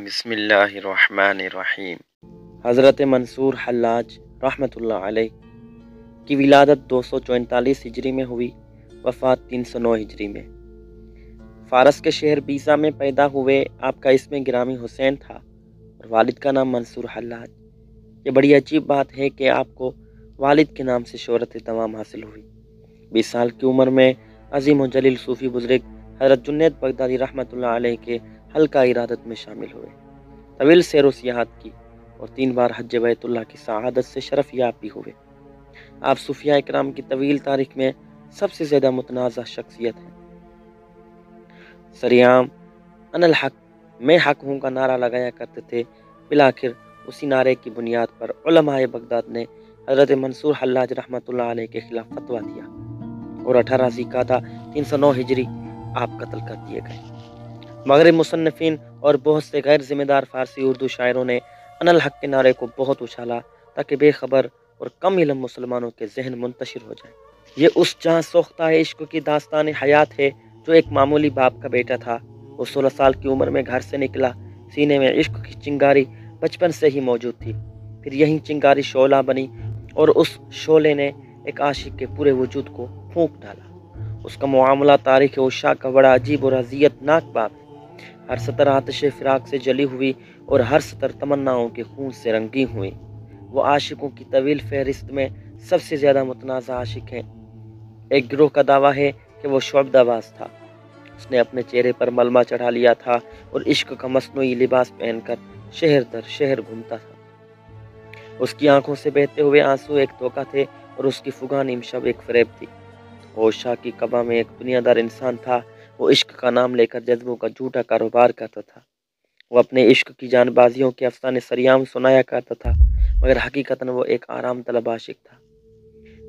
بسم اللہ الرحمن الرحیم۔ حضرت منصور حلاج رحمۃ اللہ علیہ کی ولادت 244 ہجری میں ہوئی، وفات 309 ہجری میں۔ فارس کے شہر بیسا میں پیدا ہوئے۔ آپ کا اسم گرامی حسین تھا اور والد کا نام منصور حلاج۔ یہ بڑی عجیب بات ہے کہ آپ کو والد کے نام سے شہرت تمام حاصل ہوئی۔ 20 سال کی عمر میں عظیم و جلیل صوفی بزرگ حضرت جنید بغدادی رحمۃ اللہ علیہ کے حلقہ ارادت میں شامل ہوئے۔ طویل سیر و سیاحت کی اور 3 بار حج بیت اللہ کی سعادت سے شرف یاب بھی ہوئے۔ آپ صوفیاء کرام کی طویل تاریخ میں سب سے زیادہ متنازع شخصیت ہیں۔ سریعام انا الحق، میں حق ہوں کا نعرہ لگایا کرتے تھے۔ بالآخر اسی نعرے کی بنیاد پر علماء بغداد نے حضرت منصور حلاج رحمۃ اللہ علیہ کے خلاف فتویٰ دیا اور 18 ذی-القعدہ 309 ہجری آپ قتل کر دیے گئے۔ مغرب مصنفین اور بہت سے غیر ذمہ دار فارسی اردو شاعروں نے انا الحق کے نعرے کو بہت اچھالا تاکہ بے خبر اور کم علم مسلمانوں کے ذہن منتشر ہو جائیں۔ یہ اس جہاں سوختہ عشق کی داستان حیات ہے جو ایک معمولی باپ کا بیٹا تھا۔ وہ 16 سال کی عمر میں گھر سے نکلا۔ سینے میں عشق کی چنگاری بچپن سے ہی موجود تھی۔ پھر یہی چنگاری شعلہ بنی اور اس شعلے نے ایک عاشق کے پورے وجود کو پھونک ڈالا۔ اس کا معاملہ تاریخ عشاق کا بڑا عجیب اور اذیت ناک باب ہے۔ ہر سطر آتش فراق سے جلی ہوئی اور ہر سطر تمناؤں کے خون سے رنگی ہوئی۔ وہ عاشقوں کی طویل فہرست میں سب سے زیادہ متنازع عاشق ہیں۔ ایک گروہ کا دعویٰ ہے کہ وہ شعبدہ باز تھا۔ اس نے اپنے چہرے پر ملمہ چڑھا لیا تھا اور عشق کا مصنوعی لباس پہن کر شہر در شہر گھومتا تھا۔ اس کی آنکھوں سے بہتے ہوئے آنسو ایک دھوکہ تھے اور اس کی فغاں نیم شب ایک فریب تھی۔ وہ عشاق کی قبا میں ایک دنیا دار انسان تھا۔ وہ عشق کا نام لے کر جذبوں کا جھوٹا کاروبار کرتا تھا۔ وہ اپنے عشق کی جان بازیوں کے افسانے سریعام سنایا کرتا تھا، مگر حقیقتاً وہ ایک آرام طلب عاشق تھا۔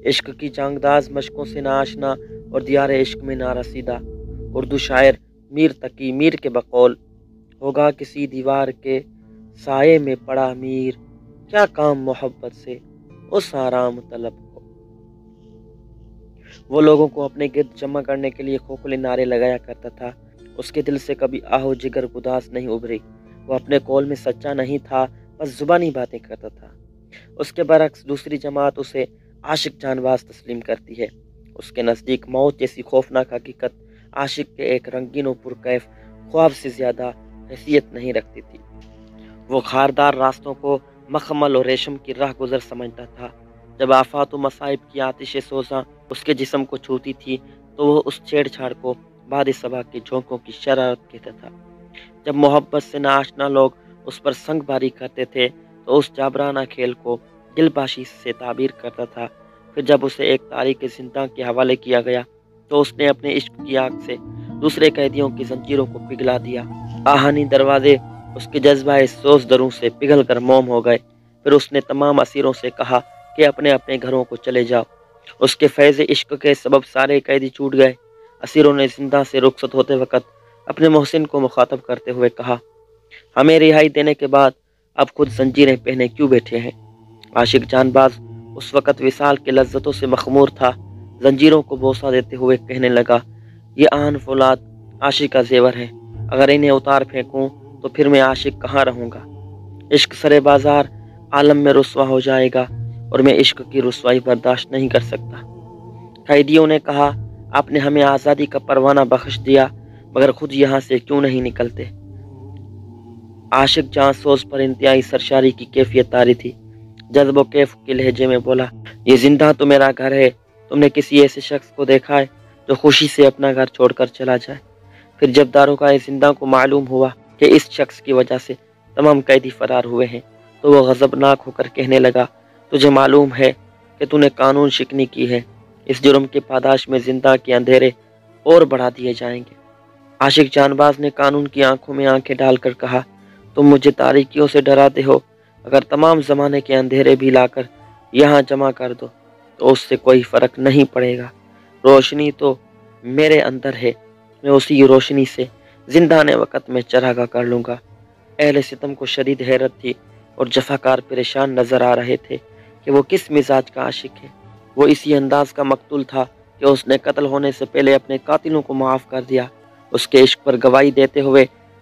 عشق کی جانگداز مشقوں سے نہ آشنا اور دیار عشق میں نہ رسیدہ اردو شاعر میر تقی میر کے بقول، ہوگا کسی دیوار کے سائے میں پڑا میر، کیا کام محبت سے اس آرام طلب کو۔ وہ لوگوں کو اپنے گرد جمع کرنے کے لیے کھوکھلے نعرے لگایا کرتا تھا۔ اس کے دل سے کبھی آہو جگر گداز نہیں ابھری۔ وہ اپنے قول میں سچا نہیں تھا، بس زبانی باتیں کرتا تھا۔ اس کے برعکس دوسری جماعت اسے عاشق جان باز تسلیم کرتی ہے۔ اس کے نزدیک موت جیسی خوفناک حقیقت عاشق کے ایک رنگین و پرکیف خواب سے زیادہ حیثیت نہیں رکھتی تھی۔ وہ خاردار راستوں کو مخمل اور ریشم کی راہ گزر سمجھتا تھا۔ جب آفات و مصائب کی آتش سوزاں اس کے جسم کو چھوتی تھی تو وہ اس چھیڑ چھاڑ کو باد صبا کے جھونکوں کی شرارت کہتا تھا۔ جب محبت سے ناآشنا لوگ اس پر سنگ باری کرتے تھے تو اس جابرانہ کھیل کو دل باشی سے تعبیر کرتا تھا۔ پھر جب اسے ایک تاریخ زنداں کے حوالے کیا گیا تو اس نے اپنے عشق کی آگ سے دوسرے قیدیوں کی زنجیروں کو پگھلا دیا۔ آہنی دروازے اس کے جذبہ سوز دروں سے پگھل کر موم ہو گئے۔ پھر اس نے تمام اسیروں سے کہا کہ اپنے اپنے گھروں کو چلے جاؤ۔ اس کے فیض عشق کے سبب سارے قیدی چھوٹ گئے۔ اسیروں نے زندہ سے رخصت ہوتے وقت اپنے محسن کو مخاطب کرتے ہوئے کہا، ہمیں رہائی دینے کے بعد اب خود زنجیریں پہنے کیوں بیٹھے ہیں؟ عاشق جان باز اس وقت وصال کے لذتوں سے مخمور تھا۔ زنجیروں کو بوسہ دیتے ہوئے کہنے لگا، یہ آن فولاد عاشق کا زیور ہے، اگر انہیں اتار پھینکوں تو پھر میں عاشق کہاں رہوں گا؟ عشق سرے بازار عالم میں رسوا ہو جائے گا اور میں عشق کی رسوائی برداشت نہیں کر سکتا۔ قیدیوں نے کہا، آپ نے ہمیں آزادی کا پروانہ بخش دیا، مگر خود یہاں سے کیوں نہیں نکلتے؟ عاشق جان سوز پر انتہائی سرشاری کی کیفیت طاری تھی۔ جذب و کیف کے لہجے میں بولا، یہ زندہ تو میرا گھر ہے۔ تم نے کسی ایسے شخص کو دیکھا ہے جو خوشی سے اپنا گھر چھوڑ کر چلا جائے؟ پھر جب داروغہ زندہ کو معلوم ہوا کہ اس شخص کی وجہ سے تمام قیدی فرار ہوئے ہیں تو وہ غضبناک ہو کر کہنے لگا، تجھے معلوم ہے کہ تو نے قانون شکنی کی ہے، اس جرم کے پاداش میں زندہ کے اندھیرے اور بڑھا دیے جائیں گے۔ عاشق جان باز نے قانون کی آنکھوں میں آنکھیں ڈال کر کہا، تم مجھے تاریکیوں سے ڈراتے ہو، اگر تمام زمانے کے اندھیرے بھی لا کر یہاں جمع کر دو تو اس سے کوئی فرق نہیں پڑے گا۔ روشنی تو میرے اندر ہے، میں اسی روشنی سے زندہ آنے وقت میں چراغاں کر لوں گا۔ اہل ستم کو شدید حیرت تھی اور جفاکار پریشان نظر آ رہے تھے کہ وہ کس مزاج کا عاشق ہے۔ وہ اسی انداز کا مقتول تھا کہ اس نے قتل ہونے سے پہلے اپنے قاتلوں کو معاف کر دیا۔ اس کے عشق پر گواہی دیتے ہوئے